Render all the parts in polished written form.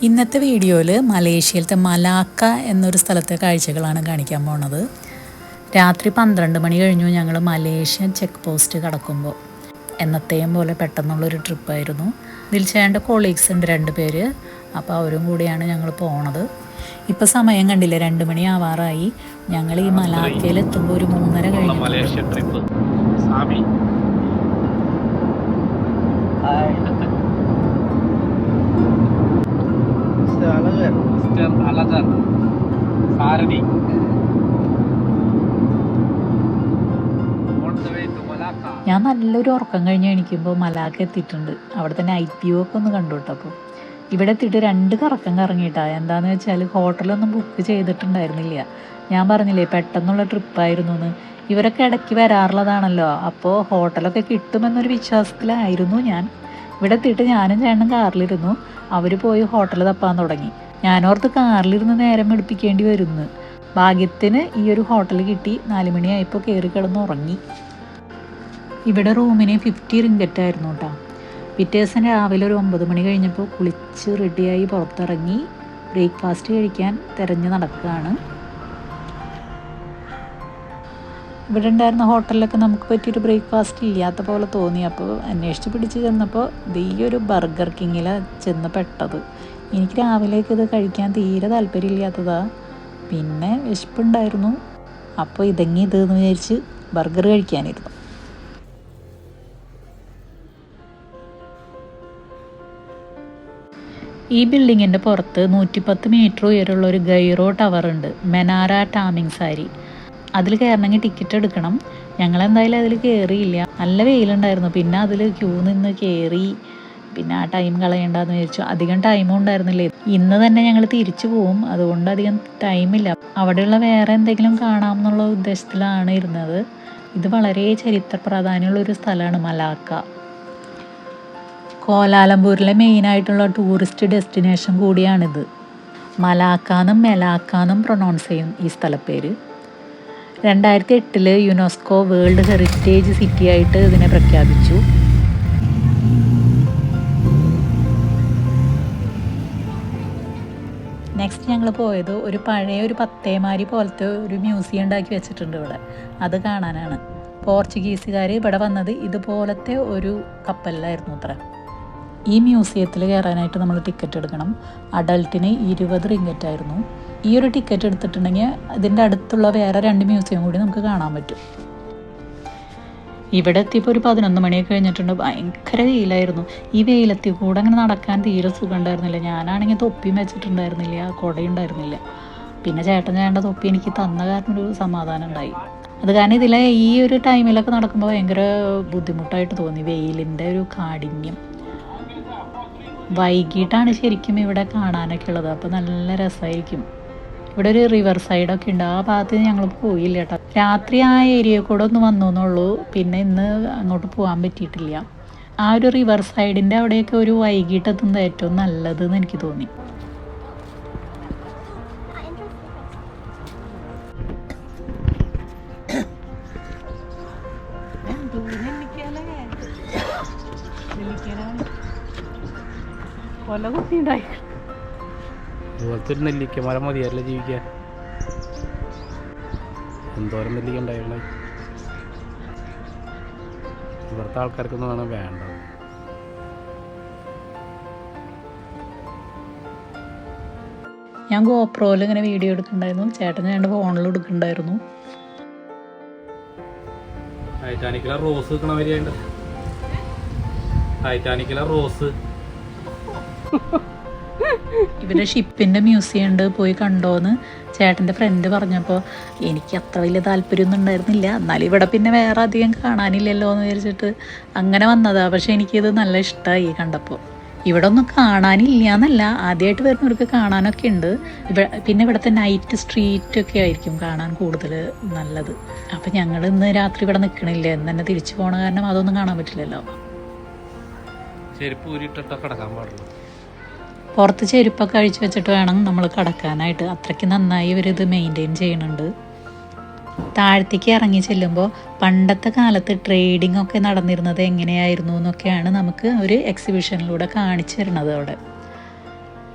ഇന്നത്തെ വീഡിയോയിൽ മലേഷ്യയിലത്തെ മലാക്ക എന്നൊരു സ്ഥലത്തെ കാഴ്ചകളാണ് കാണിക്കാൻ പോണത്. രാത്രി 12 മണി കഴിഞ്ഞു ഞങ്ങൾ മലേഷ്യൻ ചെക്ക് പോസ്റ്റ് കടക്കുമ്പോൾ. എന്നത്തെയും പോലെ പെട്ടെന്നുള്ളൊരു ട്രിപ്പായിരുന്നു. ദിൽഷാൻ്റെ കൊളീഗ്സ് ഉണ്ട് 2 പേര്. അപ്പോൾ അവരും കൂടിയാണ് ഞങ്ങൾ പോണത്. ഇപ്പോൾ സമയം കണ്ടില്ലേ, 2 മണി ആവാറായി. ഞങ്ങൾ ഈ മലാക്കയിൽ എത്തുമ്പോൾ ഒരു 3:30 കഴിഞ്ഞു. മലേഷ്യ ട്രിപ്പ് സാമി അലഗർ സാരഥി. ഞാൻ നല്ലൊരു ഉറക്കം കഴിഞ്ഞ് എണീക്കുമ്പോൾ മലാക്ക എത്തിയിട്ടുണ്ട്. അവിടുത്തെ നൈറ്റ് വ്യൂ ഒക്കെ ഒന്ന് കണ്ടു കേട്ടപ്പോൾ. ഇവിടെ എത്തിയിട്ട് 2 കറക്കം കറങ്ങിയിട്ടാണ്. എന്താണെന്ന് വെച്ചാൽ ഹോട്ടലൊന്നും ബുക്ക് ചെയ്തിട്ടുണ്ടായിരുന്നില്ല. ഞാൻ പറഞ്ഞില്ലേ പെട്ടെന്നുള്ള ട്രിപ്പായിരുന്നു എന്ന്. ഇവരൊക്കെ ഇടയ്ക്ക് വരാറുള്ളതാണല്ലോ, അപ്പോൾ ഹോട്ടലൊക്കെ കിട്ടുമെന്നൊരു വിശ്വാസത്തിലായിരുന്നു ഞാൻ. ഇവിടെ എത്തിയിട്ട് ഞാനും ചേട്ടനും കാറിലിരുന്നു. അവർ പോയി ഹോട്ടൽ തപ്പാൻ തുടങ്ങി. ഞാനോർത്ത് കാറിലിരുന്ന് നേരം എടുപ്പിക്കേണ്ടി വരുന്നു. ഭാഗ്യത്തിന് ഈ ഒരു ഹോട്ടൽ കിട്ടി. 4 മണിയായപ്പോൾ കയറി കിടന്ന് ഉറങ്ങി. ഇവിടെ റൂമിന് 50 റിങ്കറ്റ് ആയിരുന്നു കേട്ടോ. പിറ്റേ ദിവസം രാവിലെ ഒരു 9 മണി കഴിഞ്ഞപ്പോൾ കുളിച്ച് റെഡിയായി പുറത്തിറങ്ങി ബ്രേക്ക്ഫാസ്റ്റ് കഴിക്കാൻ തിരഞ്ഞ് നടക്കുകയാണ്. ഇവിടെ ഉണ്ടായിരുന്ന ഹോട്ടലിലൊക്കെ നമുക്ക് പറ്റിയൊരു ബ്രേക്ക്ഫാസ്റ്റ് ഇല്ലാത്ത പോലെ തോന്നി. അപ്പോൾ അന്വേഷിച്ച് പിടിച്ച് ചെന്നപ്പോൾ ഈ ഒരു ബർഗർ കിങ്ങിലാണ് ചെന്ന് പെട്ടത്. എനിക്ക് രാവിലേക്ക് ഇത് കഴിക്കാൻ തീരെ താല്പര്യമില്ലാത്തതാണ്. പിന്നെ വിശപ്പുണ്ടായിരുന്നു. അപ്പോൾ ഇതെന്ന് വിചാരിച്ച് ബർഗർ കഴിക്കാനിരുന്നു. ഈ ബിൽഡിങ്ങിൻ്റെ പുറത്ത് 110 മീറ്റർ ഉയരമുള്ള ഒരു ഗൈറോ ടവർ ഉണ്ട്, മെനാര ടാമിങ് സാരി. അതിൽ കയറണമെങ്കിൽ ടിക്കറ്റ് എടുക്കണം. ഞങ്ങളെന്തായാലും അതിൽ കയറിയില്ല. നല്ല വെയിലുണ്ടായിരുന്നു. പിന്നെ അതിൽ ക്യൂ നിന്ന് കയറി. പിന്നെ ആ ടൈം കളയണ്ടെന്ന് വിചാരിച്ചു. അധികം ടൈമും ഉണ്ടായിരുന്നില്ല. ഇന്ന് തന്നെ ഞങ്ങൾ തിരിച്ചു പോവും, അതുകൊണ്ട് അധികം ടൈമില്ല. അവിടെയുള്ള വേറെ എന്തെങ്കിലും കാണാമെന്നുള്ള ഉദ്ദേശത്തിലാണ് ഇരുന്നത്. ഇത് വളരെ ചരിത്ര പ്രാധാന്യമുള്ളൊരു സ്ഥലമാണ് മലാക്ക. കോലാലംപൂരിലെ മെയിനായിട്ടുള്ള ടൂറിസ്റ്റ് ഡെസ്റ്റിനേഷൻ കൂടിയാണിത്. മലാക്കാന്നും മെലാക്കാന്നും പ്രൊനൗൺസ് ചെയ്യും ഈ സ്ഥലപ്പേര്. 2008 യുനെസ്കോ വേൾഡ് ഹെറിറ്റേജ് സിറ്റി ആയിട്ട് ഇതിനെ പ്രഖ്യാപിച്ചു. നെക്സ്റ്റ് ഞങ്ങൾ പോയത് ഒരു പഴയ ഒരു പത്തേമാരി പോലത്തെ ഒരു മ്യൂസിയം ഉണ്ടാക്കി വെച്ചിട്ടുണ്ട് ഇവിടെ. അത് കാണാനാണ്. പോർച്ചുഗീസുകാർ ഇവിടെ വന്നത് ഇതുപോലത്തെ ഒരു കപ്പലിലായിരുന്നു അത്ര. ഈ മ്യൂസിയത്തിൽ കയറാനായിട്ട് നമ്മൾ ടിക്കറ്റ് എടുക്കണം. അഡൾട്ടിന് 20 റിങ്കറ്റ് ആയിരുന്നു. ഈ ഒരു ടിക്കറ്റ് എടുത്തിട്ടുണ്ടെങ്കിൽ ഇതിൻ്റെ അടുത്തുള്ള വേറെ 2 മ്യൂസിയം കൂടി നമുക്ക് കാണാൻ പറ്റും. ഇവിടെ എത്തിയപ്പോൾ ഒരു 11 മണിയൊക്കെ കഴിഞ്ഞിട്ടുണ്ട്. ഭയങ്കര വെയിലായിരുന്നു. ഈ വെയിലെത്തി കൂടെ അങ്ങനെ നടക്കാൻ തീരെ സുഖം ഉണ്ടായിരുന്നില്ല. ഞാനാണെങ്കിൽ തൊപ്പിയും വെച്ചിട്ടുണ്ടായിരുന്നില്ല, കുടയുണ്ടായിരുന്നില്ല. പിന്നെ ചേട്ടൻ്റെ തൊപ്പി എനിക്ക് തന്ന കാരണം ഒരു സമാധാനം ഉണ്ടായി. അത് കാരണം ഇതിലെ ഈ ഒരു ടൈമിലൊക്കെ നടക്കുമ്പോൾ ഭയങ്കര ബുദ്ധിമുട്ടായിട്ട് തോന്നി, വെയിലിൻ്റെ ഒരു കാഠിന്യം. വൈകിട്ടാണ് ശരിക്കും ഇവിടെ കാണാനൊക്കെ ഉള്ളത്. അപ്പോൾ നല്ല രസമായിരിക്കും. ഇവിടെ ഒരു റിവർ സൈഡൊക്കെ ഉണ്ട്. ആ ഭാഗത്ത് ഞങ്ങൾ പോയില്ല കേട്ടോ. രാത്രി ആ ഏരിയ കൂടെ ഒന്ന് വന്നു എന്നുള്ളൂ. പിന്നെ ഇന്ന് അങ്ങോട്ട് പോകാൻ പറ്റിയിട്ടില്ല. ആ ഒരു റിവർ സൈഡിൻ്റെ അവിടെയൊക്കെ ഒരു വൈകിട്ട് എത്തുന്നത് ഏറ്റവും നല്ലതെന്ന് എനിക്ക് തോന്നി. ഇതുപോലത്തെ ഒരു നെല്ലിക്ക മരം മതിയല്ല ജീവിക്കാൻ. എന്തോരം നെല്ലിക്ക ഉണ്ടായിരുന്നു. ഇവിടുത്തെ ആൾക്കാർക്കൊന്നും വേണം വേണ്ട. ഞാൻ ഗോപ്രോയിൽ ഇങ്ങനെ വീഡിയോ എടുക്കുന്നുണ്ടായിരുന്നു. ചേട്ടൻ ഞാൻ ഫോണിൽ എടുക്കുന്നുണ്ടായിരുന്നു. ടൈറ്റാനിക്കിലെ റോസ് നിൽക്കണ വരെയുണ്ട്. ടൈറ്റാനിക്കിലെ റോസ്. ഇവിടെ ഷിപ്പിൻ്റെ മ്യൂസിയം ഉണ്ട്, പോയി കണ്ടോന്ന് ചേട്ടൻ്റെ ഫ്രണ്ട് പറഞ്ഞപ്പോൾ എനിക്ക് അത്ര വലിയ താല്പര്യമൊന്നും ഉണ്ടായിരുന്നില്ല. എന്നാലും ഇവിടെ പിന്നെ വേറെ അധികം കാണാനില്ലല്ലോ എന്ന് വിചാരിച്ചിട്ട് അങ്ങനെ വന്നതാണ്. പക്ഷേ എനിക്കിത് നല്ല ഇഷ്ടമായി കണ്ടപ്പോൾ. ഇവിടെ ഒന്നും കാണാനില്ല എന്നല്ല, ആദ്യമായിട്ട് വരുന്നവർക്ക് കാണാനൊക്കെ ഉണ്ട്. പിന്നെ ഇവിടുത്തെ നൈറ്റ് സ്ട്രീറ്റൊക്കെ ആയിരിക്കും കാണാൻ കൂടുതൽ നല്ലത്. അപ്പം ഞങ്ങൾ ഇന്ന് രാത്രി ഇവിടെ നിൽക്കണില്ല. എന്ന് തന്നെ തിരിച്ചു പോകണ കാരണം അതൊന്നും കാണാൻ പറ്റില്ലല്ലോ. ചെരുപ്പ് ഊരിയിട്ടിട്ട് കിടക്കാൻ പാടില്ല. പുറത്ത് ചെരുപ്പൊക്കെ അഴിച്ചു വെച്ചിട്ട് വേണം നമ്മൾ കിടക്കാനായിട്ട്. അത്രയ്ക്ക് നന്നായി ഇവരിത് മെയിൻറ്റെയിൻ ചെയ്യുന്നുണ്ട്. താഴത്തേക്ക് ഇറങ്ങി ചെല്ലുമ്പോൾ പണ്ടത്തെ കാലത്ത് ട്രേഡിംഗ് ഒക്കെ നടന്നിരുന്നത് എങ്ങനെയായിരുന്നു എന്നൊക്കെയാണ് നമുക്ക് ഒരു എക്സിബിഷനിലൂടെ കാണിച്ചു തരുന്നത്. അവിടെ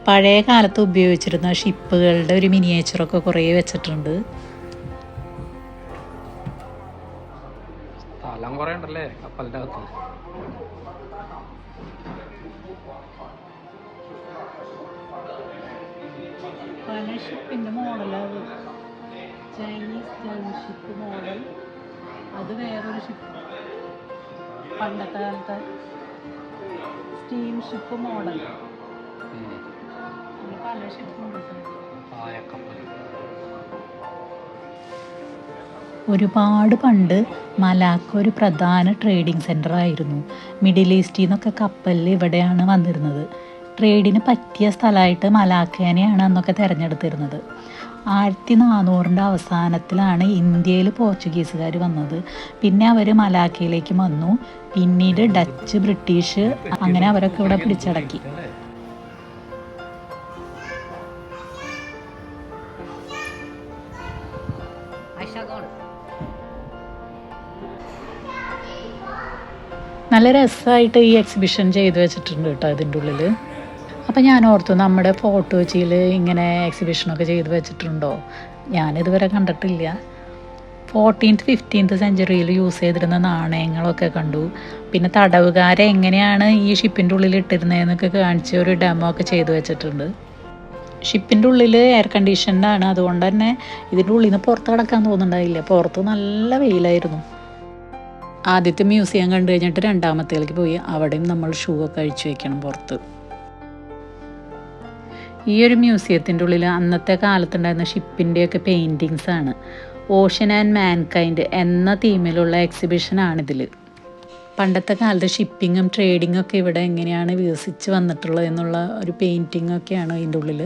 പഴയ കാലത്ത് ഉപയോഗിച്ചിരുന്ന ഷിപ്പുകളുടെ ഒരു മിനിയേച്ചറൊക്കെ കുറേ വെച്ചിട്ടുണ്ട്. സ്ഥലം കുറേ ഉണ്ടല്ലേ കപ്പലിൻ്റെ അകത്ത്. പല ഷിപ്പിൻ്റെ മോഡലത്, ചൈനീസ് ഷിപ്പ് മോഡൽ, അത് വേറൊരു ഷിപ്പ്, പണ്ടത്തെ കാലത്തെ സ്റ്റീം ഷിപ്പ് മോഡൽ, പല ഷിപ്പുണ്ട്. ഒരുപാട് പണ്ട് മലാക്ക ഒരു പ്രധാന ട്രേഡിംഗ് സെൻ്റർ ആയിരുന്നു. മിഡിൽ ഈസ്റ്റിൽ നിന്നൊക്കെ കപ്പലിൽ ഇവിടെയാണ് വന്നിരുന്നത്. ട്രേഡിന് പറ്റിയ സ്ഥലമായിട്ട് മലാക്കേനെയാണ് അന്നൊക്കെ തിരഞ്ഞെടുത്തിരുന്നത്. 1400 അവസാനത്തിലാണ് ഇന്ത്യയിൽ പോർച്ചുഗീസുകാർ വന്നത്. പിന്നെ അവർ മലാക്കയിലേക്ക് വന്നു. പിന്നീട് ഡച്ച്, ബ്രിട്ടീഷ്, അങ്ങനെ അവരൊക്കെ ഇവിടെ പിടിച്ചടക്കി. നല്ല രസമായിട്ട് ഈ എക്സിബിഷൻ ചെയ്ത് വെച്ചിട്ടുണ്ട് കേട്ടോ ഇതിൻ്റെ ഉള്ളിൽ. അപ്പം ഞാൻ ഓർത്തു, നമ്മുടെ ഫോർട്ട് കൊച്ചിയിൽ ഇങ്ങനെ എക്സിബിഷനൊക്കെ ചെയ്ത് വെച്ചിട്ടുണ്ടോ? ഞാനിതുവരെ കണ്ടിട്ടില്ല. 14th 15th സെഞ്ച്വറിയിൽ യൂസ് ചെയ്തിരുന്ന നാണയങ്ങളൊക്കെ കണ്ടു. പിന്നെ തടവുകാരെ എങ്ങനെയാണ് ഈ ഷിപ്പിൻ്റെ ഉള്ളിൽ ഇട്ടിരുന്നതെന്നൊക്കെ കാണിച്ച് ഒരു ഡെമോ ഒക്കെ ചെയ്ത് വെച്ചിട്ടുണ്ട്. ഷിപ്പിൻ്റെ ഉള്ളിൽ എയർ കണ്ടീഷൻഡാണ്, അതുകൊണ്ട് തന്നെ ഇതിൻ്റെ ഉള്ളിൽ നിന്ന് പുറത്ത് കിടക്കാൻ തോന്നുന്നുണ്ടായില്ല. പുറത്ത് നല്ല വെയിലായിരുന്നു. ആദ്യത്തെ മ്യൂസിയം കണ്ടു കഴിഞ്ഞിട്ട് രണ്ടാമത്തേലേക്ക് പോയി. അവിടെയും നമ്മൾ ഷൂ ഒക്കെ അഴിച്ചു വയ്ക്കണം പുറത്ത്. ഈ ഒരു മ്യൂസിയത്തിൻ്റെ ഉള്ളിൽ അന്നത്തെ കാലത്തുണ്ടായിരുന്ന ഷിപ്പിൻ്റെയൊക്കെ പെയിൻറ്റിങ്സ് ആണ്. ഓഷൻ ആൻഡ് മാൻകൈൻഡ് എന്ന തീമിലുള്ള എക്സിബിഷനാണിതിൽ. പണ്ടത്തെ കാലത്ത് ഷിപ്പിങ്ങും ട്രേഡിങ്ങും ഒക്കെ ഇവിടെ എങ്ങനെയാണ് വികസിച്ച് വന്നിട്ടുള്ളത് എന്നുള്ള ഒരു പെയിൻറ്റിങ്ങൊക്കെയാണ് ഇതിൻ്റെ ഉള്ളിൽ.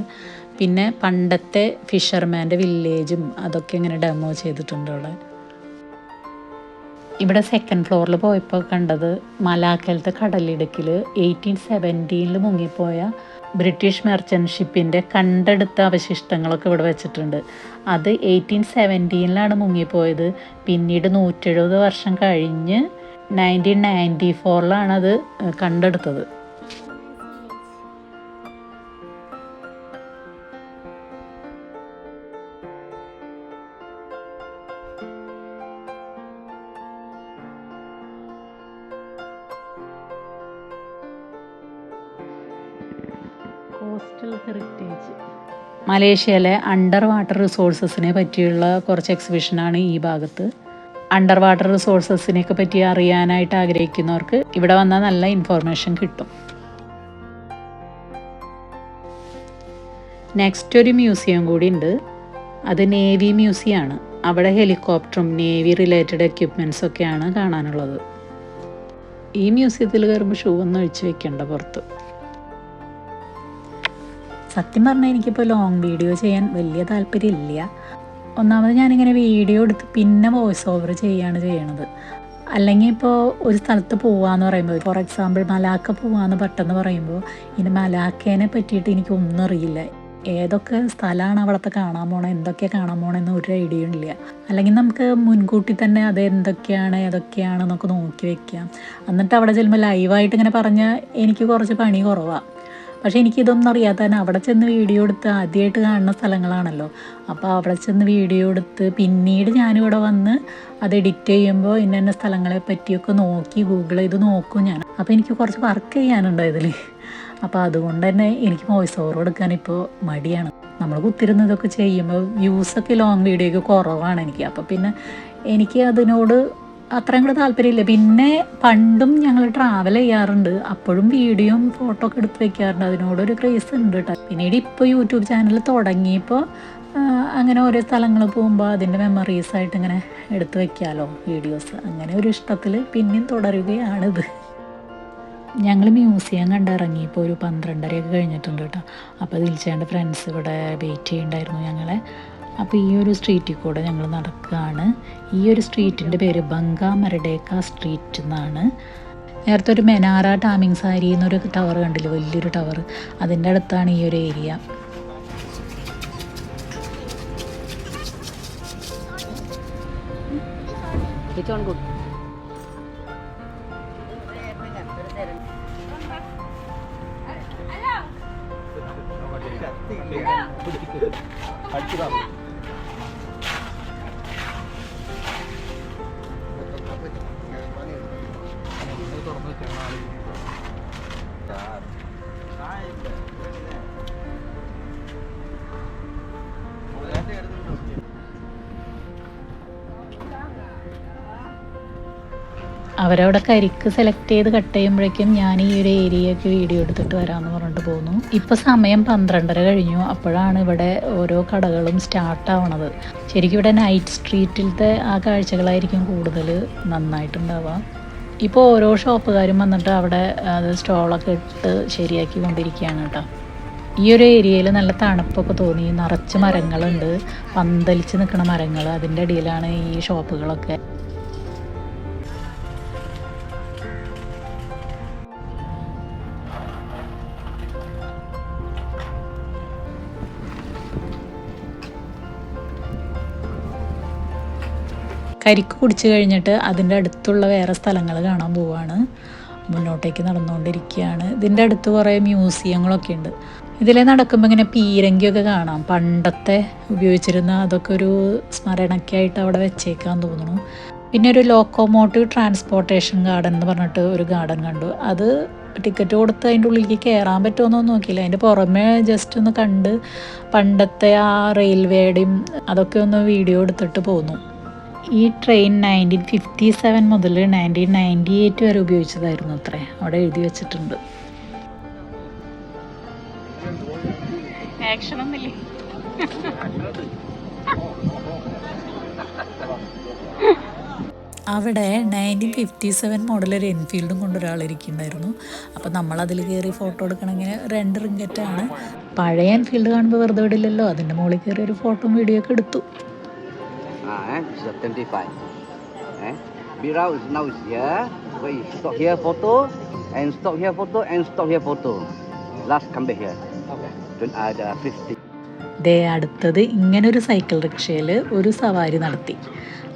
പിന്നെ പണ്ടത്തെ ഫിഷർമാൻ്റെ വില്ലേജും അതൊക്കെ ഇങ്ങനെ ഡെമോ ചെയ്തിട്ടുണ്ട് അവിടെ. ഇവിടെ സെക്കൻഡ് ഫ്ലോറിൽ പോയപ്പോൾ കണ്ടത് മലാക്കയിലത്തെ കടലിടുക്കിൽ 1817 മുങ്ങിപ്പോയ ബ്രിട്ടീഷ് മെർച്ചൻ്റ് ഷിപ്പിൻ്റെ കണ്ടെടുത്ത അവശിഷ്ടങ്ങളൊക്കെ ഇവിടെ വെച്ചിട്ടുണ്ട്. അത് 1817 മുങ്ങിപ്പോയത്. പിന്നീട് 170 വർഷം കഴിഞ്ഞ് 1994 അത് കണ്ടെടുത്തത്. കോസ്റ്റൽ ഹെറിറ്റേജ്, മലേഷ്യയിലെ അണ്ടർ വാട്ടർ റിസോഴ്സസിനെ പറ്റിയുള്ള കുറച്ച് എക്സിബിഷനാണ് ഈ ഭാഗത്ത്. അണ്ടർ വാട്ടർ റിസോഴ്സസിനെയൊക്കെ പറ്റി അറിയാനായിട്ട് ആഗ്രഹിക്കുന്നവർക്ക് ഇവിടെ വന്നാൽ നല്ല ഇൻഫോർമേഷൻ കിട്ടും. നെക്സ്റ്റ് ഒരു മ്യൂസിയം കൂടി ഉണ്ട്. അത് നേവി മ്യൂസിയമാണ്. അവിടെ ഹെലികോപ്റ്ററും നേവി റിലേറ്റഡ് എക്യുപ്മെൻറ്റ്സ് ഒക്കെയാണ് കാണാനുള്ളത്. ഈ മ്യൂസിയത്തിൽ കയറുമ്പോൾ ഷൂ ഒന്നും അഴിച്ചു വെക്കേണ്ട പുറത്ത്. സത്യം പറഞ്ഞാൽ എനിക്കിപ്പോൾ ലോങ് വീഡിയോ ചെയ്യാൻ വലിയ താല്പര്യമില്ല. ഒന്നാമത് ഞാനിങ്ങനെ വീഡിയോ എടുത്ത് പിന്നെ വോയിസ് ഓവർ ചെയ്യാണ് ചെയ്യണത്. അല്ലെങ്കിൽ ഇപ്പോൾ ഒരു സ്ഥലത്ത് പോവാന്ന് പറയുമ്പോൾ, ഫോർ എക്സാമ്പിൾ മലാക്ക പോവാന്ന് പെട്ടെന്ന് പറയുമ്പോൾ ഇനി മലാക്കേനെ പറ്റിയിട്ട് എനിക്കൊന്നും അറിയില്ല. ഏതൊക്കെ സ്ഥലമാണ് അവിടുത്തെ കാണാൻ പോകണം, എന്തൊക്കെ കാണാൻ പോകണമെന്ന് ഒരു ഐഡിയ ഇല്ല. അല്ലെങ്കിൽ നമുക്ക് മുൻകൂട്ടി തന്നെ അത് എന്തൊക്കെയാണ് ഏതൊക്കെയാണെന്നൊക്കെ നോക്കി വെക്കാം. എന്നിട്ട് അവിടെ ചെല്ലുമ്പോൾ ലൈവായിട്ട് ഇങ്ങനെ പറഞ്ഞാൽ എനിക്ക് കുറച്ച് പണി കുറവാണ്. പക്ഷേ എനിക്കിതൊന്നും അറിയാതെ തന്നെ അവിടെ ചെന്ന് വീഡിയോ എടുത്ത് ആദ്യമായിട്ട് കാണുന്ന സ്ഥലങ്ങളാണല്ലോ. അപ്പോൾ അവിടെ ചെന്ന് വീഡിയോ എടുത്ത് പിന്നീട് ഞാനിവിടെ വന്ന് അത് എഡിറ്റ് ചെയ്യുമ്പോൾ ഇന്ന സ്ഥലങ്ങളെ പറ്റിയൊക്കെ നോക്കി ഗൂഗിൾ ചെയ്ത് നോക്കും ഞാൻ. അപ്പോൾ എനിക്ക് കുറച്ച് വർക്ക് ചെയ്യാനുണ്ട് ഇതിൽ. അപ്പോൾ അതുകൊണ്ട് തന്നെ എനിക്ക് വോയിസ് ഓവർ കൊടുക്കാൻ ഇപ്പോൾ മടിയാണ്. നമ്മൾ കുത്തിരുന്നതൊക്കെ ചെയ്യുമ്പോൾ വ്യൂസൊക്കെ ലോങ് വീഡിയോയ്ക്ക് കുറവാണ് എനിക്ക്. അപ്പോൾ പിന്നെ എനിക്ക് അതിനോട് അത്രയും കൂടെ താല്പര്യമില്ല. പിന്നെ പണ്ടും ഞങ്ങൾ ട്രാവൽ ചെയ്യാറുണ്ട്, അപ്പോഴും വീഡിയോയും ഫോട്ടോ ഒക്കെ എടുത്ത് വെക്കാറുണ്ട്. അതിനോടൊരു ക്രേസ് ഉണ്ട് കേട്ടോ. പിന്നീട് ഇപ്പോൾ യൂട്യൂബ് ചാനൽ തുടങ്ങിയപ്പോൾ അങ്ങനെ ഓരോ സ്ഥലങ്ങൾ പോകുമ്പോൾ അതിൻ്റെ മെമ്മറീസായിട്ട് ഇങ്ങനെ എടുത്ത് വെക്കാമല്ലോ വീഡിയോസ്. അങ്ങനെ ഒരു ഇഷ്ടത്തിൽ പിന്നെയും തുടരുകയാണിത്. ഞങ്ങൾ മ്യൂസിയം കണ്ടിറങ്ങിയപ്പോൾ ഒരു 12:30 കഴിഞ്ഞിട്ടുണ്ട് കേട്ടോ. അപ്പോൾ ദിൽച്ചേൻ്റെ ഫ്രണ്ട്സ് ഇവിടെ വെയിറ്റ് ചെയ്യുന്നുണ്ടായിരുന്നു ഞങ്ങളെ. അപ്പോൾ ഈ ഒരു സ്ട്രീറ്റിൽ കൂടെ ഞങ്ങൾ നടക്കുകയാണ്. ഈ ഒരു സ്ട്രീറ്റിൻ്റെ പേര് ബംഗാ മരഡേക്ക സ്ട്രീറ്റ് എന്നാണ്. നേരത്തെ ഒരു മെനാറ ടാമിങ് സാരി എന്നൊരു ടവർ കണ്ടില്ല, വലിയൊരു ടവർ, അതിൻ്റെ അടുത്താണ് ഈ ഒരു ഏരിയ. അവരവിടെ കരിക്ക് സെലക്ട് ചെയ്ത് കട്ട് ചെയ്യുമ്പോഴേക്കും ഞാൻ ഈ ഒരു ഏരിയയൊക്കെ വീഡിയോ എടുത്തിട്ട് വരാമെന്ന് പറഞ്ഞിട്ട് പോകുന്നു. ഇപ്പോൾ സമയം 12:30 കഴിഞ്ഞു. അപ്പോഴാണ് ഇവിടെ ഓരോ കടകളും സ്റ്റാർട്ടാവണത്. ശരിക്കും ഇവിടെ നൈറ്റ് സ്ട്രീറ്റിലത്തെ ആ കാഴ്ചകളായിരിക്കും കൂടുതൽ നന്നായിട്ടുണ്ടാവുക. ഇപ്പോൾ ഓരോ ഷോപ്പുകാരും വന്നിട്ട് അവിടെ അത് സ്റ്റോളൊക്കെ ഇട്ട് ശരിയാക്കി കൊണ്ടിരിക്കുകയാണ് കേട്ടോ. ഈ ഒരു ഏരിയയിൽ നല്ല തണുപ്പൊക്കെ തോന്നി. നിറച്ച് മരങ്ങളുണ്ട്, പന്തലിച്ച് നിൽക്കുന്ന മരങ്ങൾ. അതിൻ്റെ അടിയിലാണ് ഈ ഷോപ്പുകളൊക്കെ. കരിക്ക് കുടിച്ച് കഴിഞ്ഞിട്ട് അതിൻ്റെ അടുത്തുള്ള വേറെ സ്ഥലങ്ങൾ കാണാൻ പോവാണ്. മുന്നോട്ടേക്ക് നടന്നുകൊണ്ടിരിക്കുകയാണ്. ഇതിൻ്റെ അടുത്ത് കുറേ മ്യൂസിയങ്ങളൊക്കെ ഉണ്ട്. ഇതിൽ നടക്കുമ്പോൾ ഇങ്ങനെ പീരങ്കിയൊക്കെ കാണാം. പണ്ടത്തെ ഉപയോഗിച്ചിരുന്ന അതൊക്കെ ഒരു സ്മരണയ്ക്കായിട്ട് അവിടെ വെച്ചേക്കാൻ തോന്നുന്നു. പിന്നെ ഒരു ലോക്കോമോട്ടീവ് ട്രാൻസ്പോർട്ടേഷൻ ഗാർഡൻ എന്ന് പറഞ്ഞിട്ട് ഒരു ഗാർഡൻ കണ്ടു. അത് ടിക്കറ്റ് കൊടുത്ത് അതിൻ്റെ ഉള്ളിലേക്ക് കയറാൻ പറ്റുമെന്നൊന്നും നോക്കിയില്ല. അതിൻ്റെ പുറമേ ജസ്റ്റ് ഒന്ന് കണ്ട് പണ്ടത്തെ ആ റെയിൽവേയുടെയും അതൊക്കെ ഒന്ന് വീഡിയോ എടുത്തിട്ട് പോന്നു. ഈ ട്രെയിൻ 1957 മുതൽ 1998 വരെ ഉപയോഗിച്ചതായിരുന്നു അത്രേ. അവിടെ എഴുതി വെച്ചിട്ടുണ്ട്. അവിടെ 1957 മോഡൽ ഒരു എൻഫീൽഡും കൊണ്ട് ഒരാളിരിക്കുന്നുണ്ടായിരുന്നു. അപ്പോൾ നമ്മളതിൽ കയറി ഫോട്ടോ എടുക്കണമെങ്കിൽ 2 റിങ്കറ്റാണ്. പഴയ എൻഫീൽഡ് കാണുമ്പോൾ വെറുതെ വിടില്ലല്ലോ. അതിൻ്റെ മുകളിൽ കയറി ഒരു ഫോട്ടോയും വീഡിയോ ഒക്കെ എടുത്തു. 75. Birau is now is here. We stop here photo and stop here photo and stop here photo. Last come back here. Okay. Then ada 50. ദേ അടുത്തത് ഇങ്ങനൊരു സൈക്കിൾ റിക്ഷയിൽ ഒരു സവാരി നടത്തി.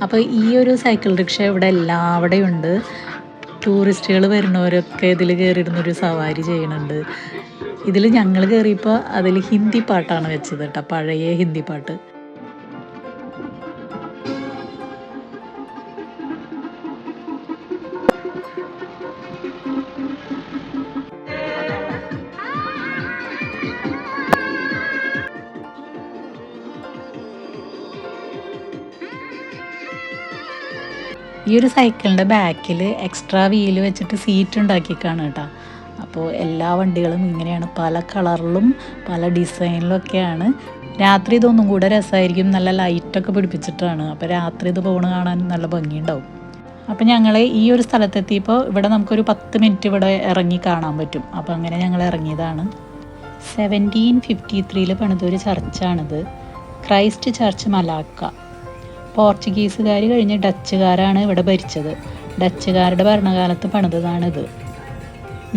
അപ്പോൾ ഈ ഒരു സൈക്കിൾ റിക്ഷ ഇവിടെ എല്ലാവിടെയും ഉണ്ട്. ടൂറിസ്റ്റുകൾ വരുന്നവരൊക്കെ ഇതിൽ കയറിയിരുന്നൊരു സവാരി ചെയ്യുന്നുണ്ട്. ഇതിൽ ഞങ്ങൾ കയറിയപ്പോൾ അതിൽ ഹിന്ദി പാട്ടാണ് വെച്ചത് കേട്ടോ, പഴയ ഹിന്ദി പാട്ട്. ഈ ഒരു സൈക്കിളിൻ്റെ ബാക്കിൽ എക്സ്ട്രാ വീല് വെച്ചിട്ട് സീറ്റ് ഉണ്ടാക്കിക്കാണ് കേട്ടോ. അപ്പോൾ എല്ലാ വണ്ടികളും ഇങ്ങനെയാണ്, പല കളറിലും പല ഡിസൈനിലൊക്കെയാണ്. രാത്രി ഇതൊന്നും കൂടെ രസമായിരിക്കും. നല്ല ലൈറ്റൊക്കെ പിടിപ്പിച്ചിട്ടാണ്. അപ്പോൾ രാത്രി ഇത് പോണ് കാണാൻ നല്ല ഭംഗിയുണ്ടാവും. അപ്പോൾ ഞങ്ങൾ ഈ ഒരു സ്ഥലത്തെത്തിയപ്പോൾ ഇവിടെ നമുക്കൊരു 10 മിനിറ്റ് ഇവിടെ ഇറങ്ങി കാണാൻ പറ്റും. അപ്പോൾ അങ്ങനെ ഞങ്ങൾ ഇറങ്ങിയതാണ്. 1753 പണിതൊരു ചർച്ചാണിത്, ക്രൈസ്റ്റ് ചർച്ച് മലാക്ക. പോർച്ചുഗീസുകാർ കഴിഞ്ഞ് ഡച്ചുകാരാണ് ഇവിടെ ഭരിച്ചത്. ഡച്ചുകാരുടെ ഭരണകാലത്ത് പണിതതാണിത്.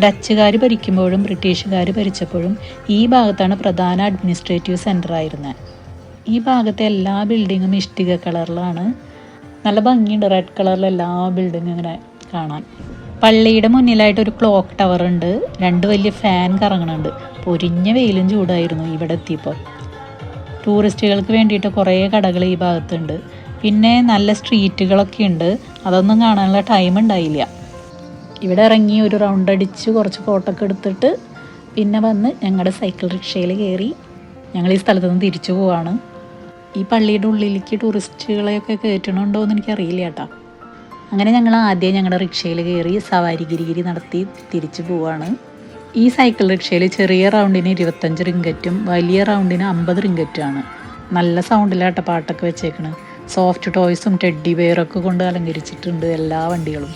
ഡച്ചുകാർ ഭരിക്കുമ്പോഴും ബ്രിട്ടീഷുകാർ ഭരിച്ചപ്പോഴും ഈ ഭാഗത്താണ് പ്രധാന അഡ്മിനിസ്ട്രേറ്റീവ് സെൻ്റർ ആയിരുന്നത്. ഈ ഭാഗത്തെ എല്ലാ ബിൽഡിങ്ങും ഇഷ്ടിക കളറിലാണ്. നല്ല ഭംഗിയുണ്ട്, റെഡ് കളറിൽ എല്ലാ ബിൽഡിങ്ങും ഇങ്ങനെ കാണാൻ. പള്ളിയുടെ മുന്നിലായിട്ട് ഒരു ക്ലോക്ക് ടവർ ഉണ്ട്. 2 വലിയ ഫാൻ കറങ്ങുന്നുണ്ട്. പൊരിഞ്ഞ വെയിലും ചൂടായിരുന്നു ഇവിടെ എത്തിയപ്പോൾ. ടൂറിസ്റ്റുകൾക്ക് വേണ്ടിയിട്ട് കുറേ കടകൾ ഈ ഭാഗത്തുണ്ട്. പിന്നെ നല്ല സ്ട്രീറ്റുകളൊക്കെ ഉണ്ട്. അതൊന്നും കാണാനുള്ള ടൈം ഉണ്ടായില്ല. ഇവിടെ ഇറങ്ങി ഒരു റൗണ്ട് അടിച്ച് കുറച്ച് ഫോട്ടോ ഒക്കെ എടുത്തിട്ട് പിന്നെ വന്ന് ഞങ്ങളുടെ സൈക്കിൾ റിക്ഷയിൽ കയറി ഞങ്ങൾ ഈ സ്ഥലത്ത് നിന്ന് തിരിച്ചു പോവാണ്. ഈ പള്ളിയുടെ ഉള്ളിലേക്ക് ടൂറിസ്റ്റുകളെയൊക്കെ കയറ്റണുണ്ടോ എന്ന് എനിക്കറിയില്ല കേട്ടോ. അങ്ങനെ ഞങ്ങൾ ആദ്യം ഞങ്ങളുടെ റിക്ഷയിൽ കയറി സവാരി ഗിരിഗിരി നടത്തി തിരിച്ചു പോവാണ്. ഈ സൈക്കിൾ റിക്ഷയിൽ ചെറിയ റൗണ്ടിന് 25 റിങ്കറ്റും വലിയ റൗണ്ടിന് 50 റിങ്കറ്റുമാണ്. നല്ല സൗണ്ടിലാട്ട പാട്ടൊക്കെ വെച്ചേക്കണ്. സോഫ്റ്റ് ടോയ്സും ടെഡ്ഡി ബെയറൊക്കെ കൊണ്ട് അലങ്കരിച്ചിട്ടുണ്ട് എല്ലാ വണ്ടികളും.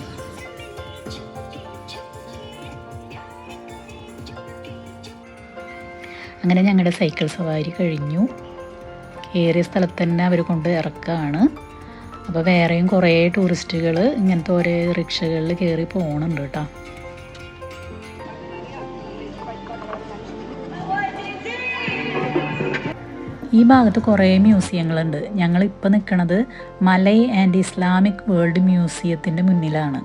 അങ്ങനെ ഞങ്ങളുടെ സൈക്കിൾ സവാരി കഴിഞ്ഞു. കയറിയ സ്ഥലത്ത് തന്നെ അവർ കൊണ്ട് ഇറക്കുകയാണ്. അപ്പോൾ വേറെയും കുറേ ടൂറിസ്റ്റുകൾ ഇങ്ങനത്തെ ഓരോ റിക്ഷകളിൽ കയറി പോകുന്നുണ്ട് കേട്ടോ. ഈ ഭാഗത്ത് കുറേ മ്യൂസിയങ്ങളുണ്ട്. ഞങ്ങളിപ്പോൾ നിൽക്കുന്നത് മലൈ ആൻഡ് ഇസ്ലാമിക് വേൾഡ് മ്യൂസിയത്തിൻ്റെ മുന്നിലാണ്.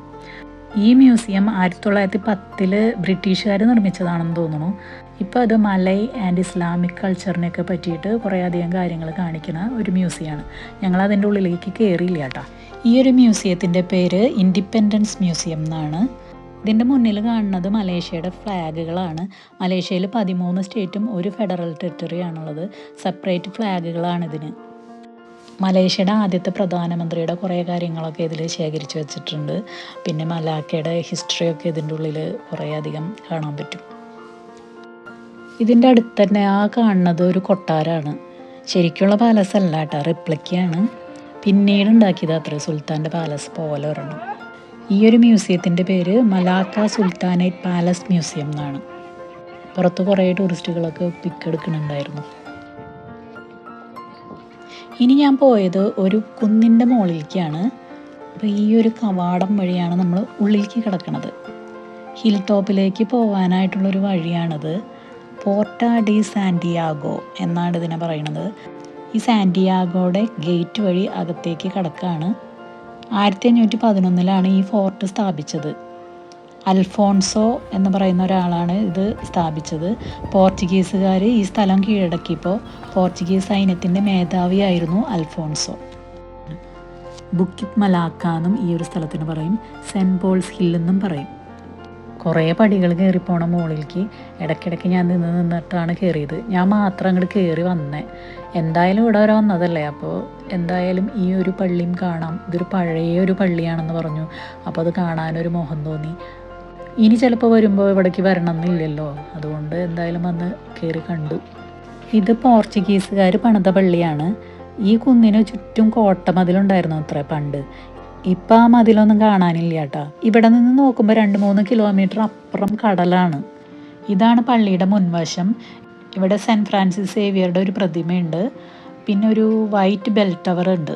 ഈ മ്യൂസിയം 1910 ബ്രിട്ടീഷുകാർ നിർമ്മിച്ചതാണെന്ന് തോന്നുന്നു. ഇപ്പോൾ അത് മലൈ ആൻഡ് ഇസ്ലാമിക് കൾച്ചറിനെയൊക്കെ പറ്റിയിട്ട് കുറേയധികം കാര്യങ്ങൾ കാണിക്കുന്ന ഒരു മ്യൂസിയമാണ്. ഞങ്ങൾ അതിൻ്റെ ഉള്ളിലേക്ക് കയറിയില്ല കേട്ടോ. ഈ ഒരു മ്യൂസിയത്തിൻ്റെ പേര് ഇൻഡിപെൻഡൻസ് മ്യൂസിയം എന്നാണ്. ഇതിൻ്റെ മുന്നിൽ കാണുന്നത് മലേഷ്യയുടെ ഫ്ലാഗുകളാണ്. മലേഷ്യയിൽ 13 സ്റ്റേറ്റും ഒരു ഫെഡറൽ ടെറിട്ടറിയാണുള്ളത്. സെപ്പറേറ്റ് ഫ്ലാഗുകളാണ് ഇതിന്. മലേഷ്യയുടെ ആദ്യത്തെ പ്രധാനമന്ത്രിയുടെ കുറേ കാര്യങ്ങളൊക്കെ ഇതിൽ ശേഖരിച്ച് വെച്ചിട്ടുണ്ട്. പിന്നെ മലാക്കയുടെ ഹിസ്റ്ററിയൊക്കെ ഇതിൻ്റെ ഉള്ളിൽ കുറേയധികം കാണാൻ പറ്റും. ഇതിൻ്റെ അടുത്ത് തന്നെ ആ കാണുന്നത് ഒരു കൊട്ടാരമാണ്. ശരിക്കുള്ള പാലസ് അല്ല കേട്ടോ, റിപ്ലിക്കയാണ്. പിന്നീട് ഉണ്ടാക്കിയത് അത്ര സുൽത്താൻ്റെ പാലസ് പോലെ ഒരെണ്ണം. ഈ ഒരു മ്യൂസിയത്തിൻ്റെ പേര് മലാക്ക സുൽത്താനേറ്റ് പാലസ് മ്യൂസിയം എന്നാണ്. പുറത്ത് കുറേ ടൂറിസ്റ്റുകളൊക്കെ പിക്ക് എടുക്കുന്നുണ്ടായിരുന്നു. ഇനി ഞാൻ പോയത് ഒരു കുന്നിൻ്റെ മുകളിലേക്കാണ്. അപ്പോൾ ഈ ഒരു കവാടം വഴിയാണ് നമ്മൾ ഉള്ളിലേക്ക് കിടക്കുന്നത്. ഹിൽ ടോപ്പിലേക്ക് പോകാനായിട്ടുള്ളൊരു വഴിയാണിത്. പോർട്ട ഡി സാന്റിയാഗോ എന്നാണ് ഇതിനെ പറയുന്നത്. ഈ സാന്റിയാഗോയുടെ ഗേറ്റ് വഴി അകത്തേക്ക് കിടക്കുകയാണ്. 1511 ഈ ഫോർട്ട് സ്ഥാപിച്ചത്. അൽഫോൺസോ എന്ന് പറയുന്ന ഒരാളാണ് ഇത് സ്ഥാപിച്ചത്. പോർച്ചുഗീസുകാർ ഈ സ്ഥലം കീഴടക്കിയപ്പോൾ പോർച്ചുഗീസ് സൈന്യത്തിൻ്റെ മേധാവിയായിരുന്നു അൽഫോൺസോ. ബുക്കിറ്റ് മലാക്ക എന്നും ഈ ഒരു സ്ഥലത്തിന് പറയും. സെൻറ്റ് പോൾസ് ഹില്ലെന്നും പറയും. കുറേ പടികൾ കയറിപ്പോണ മുകളിലേക്ക് ഇടയ്ക്കിടയ്ക്ക് ഞാൻ നിന്നിട്ടാണ് കയറിയത്. ഞാൻ മാത്രം അങ്ങോട്ട് കയറി വന്നേ. എന്തായാലും ഇവിടെ വരെ വന്നതല്ലേ, അപ്പോൾ എന്തായാലും ഈ ഒരു പള്ളിയും കാണാം. ഇതൊരു പഴയ ഒരു പള്ളിയാണെന്ന് പറഞ്ഞു. അപ്പോൾ അത് കാണാനൊരു മോഹം തോന്നി. ഇനി ചിലപ്പോൾ വരുമ്പോൾ ഇവിടേക്ക് വരണമെന്നില്ലല്ലോ, അതുകൊണ്ട് എന്തായാലും വന്ന് കയറി കണ്ടു. ഇത് പോർച്ചുഗീസുകാർ പണിത പള്ളിയാണ്. ഈ കുന്നിന് ചുറ്റും കോട്ടമതിലുണ്ടായിരുന്നു അത്ര പണ്ട്. ഇപ്പം ആ മതിലൊന്നും കാണാനില്ല കേട്ടോ. ഇവിടെ നിന്ന് നോക്കുമ്പോൾ 2-3 കിലോമീറ്റർ അപ്പുറം കടലാണ്. ഇതാണ് പള്ളിയുടെ മുൻവശം. ഇവിടെ സെൻറ്റ് ഫ്രാൻസിസ് സേവിയറുടെ ഒരു പ്രതിമയുണ്ട്. പിന്നെ ഒരു വൈറ്റ് ബെൽ ടവർ ഉണ്ട്.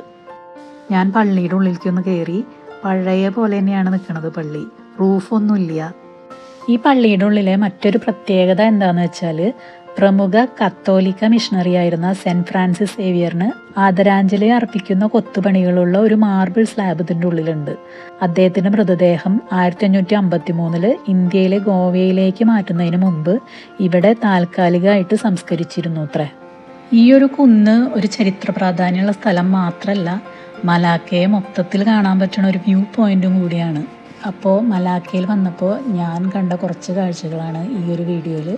ഞാൻ പള്ളിയുടെ ഉള്ളിലേക്ക് ഒന്ന് കയറി. പഴയ പോലെ തന്നെയാണ് നിൽക്കുന്നത് പള്ളി. റൂഫൊന്നുമില്ല. ഈ പള്ളിയുടെ ഉള്ളിലെ മറ്റൊരു പ്രത്യേകത എന്താണെന്ന് വെച്ചാൽ പ്രമുഖ കത്തോലിക്ക മിഷണറി ആയിരുന്ന സെൻറ്റ് ഫ്രാൻസിസ് സേവിയറിന് ആദരാഞ്ജലി അർപ്പിക്കുന്ന കൊത്തുപണികളുള്ള ഒരു മാർബിൾ സ്ലാബ് ഇതിൻ്റെ ഉള്ളിലുണ്ട്. അദ്ദേഹത്തിൻ്റെ മൃതദേഹം 1553 ഇന്ത്യയിലെ ഗോവയിലേക്ക് മാറ്റുന്നതിന് മുമ്പ് ഇവിടെ താൽക്കാലികമായിട്ട് സംസ്കരിച്ചിരുന്നു അത്രേ. ഈ ഒരു കുന്ന് ഒരു ചരിത്ര പ്രാധാന്യമുള്ള സ്ഥലം മാത്രമല്ല, മലാക്കയെ മൊത്തത്തിൽ കാണാൻ പറ്റുന്ന ഒരു വ്യൂ പോയിൻറ്റും കൂടിയാണ്. അപ്പോൾ മലാക്കയിൽ വന്നപ്പോൾ ഞാൻ കണ്ട കുറച്ച് കാഴ്ചകളാണ് ഈ ഒരു വീഡിയോയിൽ.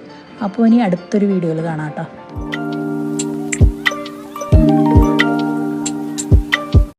അപ്പോൾ ഇനി അടുത്തൊരു വീഡിയോയിൽ കാണാം കേട്ടോ.